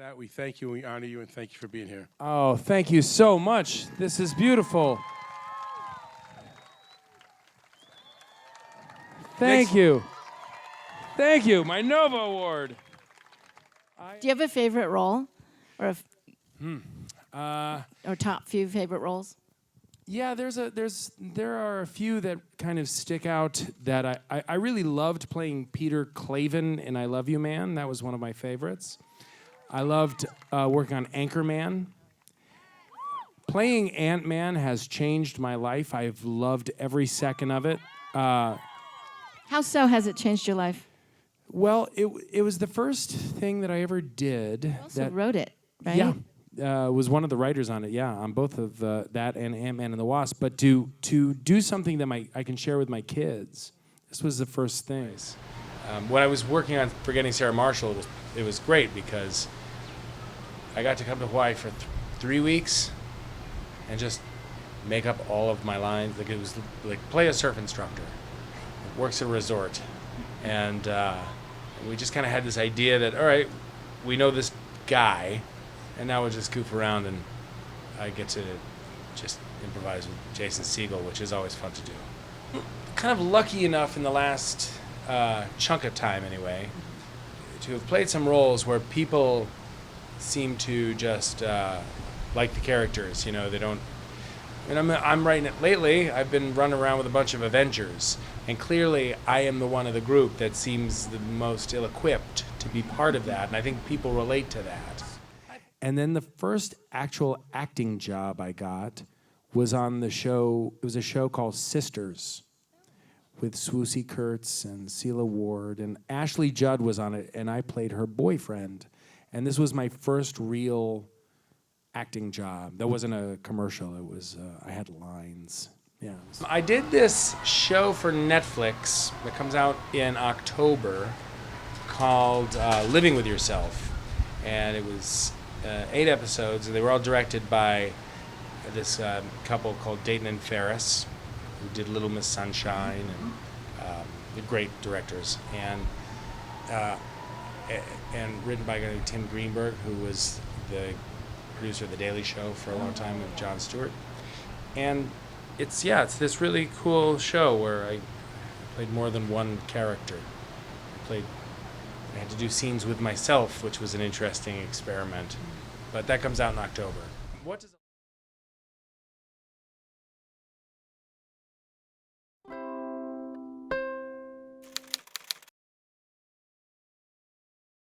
that, we thank you, we honor you, and thank you for being here. Oh, thank you so much. This is beautiful. Thank you. Thank you, my Nova Award. Do you have a favorite role? Or or top few favorite roles? Yeah, there are a few that kind of stick out that I really loved playing Peter Clavin in I Love You Man. That was one of my favorites. I loved working on Anchorman. Playing Ant-Man has changed my life. I've loved every second of it. How so has it changed your life? Well, it was the first thing that I ever did. You also wrote it, right? Yeah. Was one of the writers on it, yeah, on both of that and Ant-Man and the Wasp. But to do something that I can share with my kids, this was the first thing. When I was working on Forgetting Sarah Marshall, it was great because I got to come to Hawaii for 3 weeks and just make up all of my lines. Like it was like play a surf instructor, works at a resort, and we just kind of had this idea that all right, we know this guy, and now we'll just goof around and I get to just improvise with Jason Segel, which is always fun to do. Kind of lucky enough in the last chunk of time anyway to have played some roles where people seem to just like the characters. You know, they don't. And I'm writing it lately. I've been running around with a bunch of Avengers, and clearly I am the one of the group that seems the most ill-equipped to be part of that, and I think people relate to that. And then the first actual acting job I got was on the show. It was a show called Sisters with Swoosie Kurtz and Celia Ward, and Ashley Judd was on it, and I played her boyfriend. And this was my first real acting job. That wasn't a commercial. It was I had lines. Yeah. I did this show for Netflix that comes out in October called Living with Yourself, and it was 8 episodes, and they were all directed by this couple called Dayton and Ferris, who did Little Miss Sunshine, and they're great directors, and written by a guy named Tim Greenberg, who was the producer of The Daily Show for a long time with Jon Stewart. And it's this really cool show where I played more than one character. I had to do scenes with myself, which was an interesting experiment. But that comes out in October. What does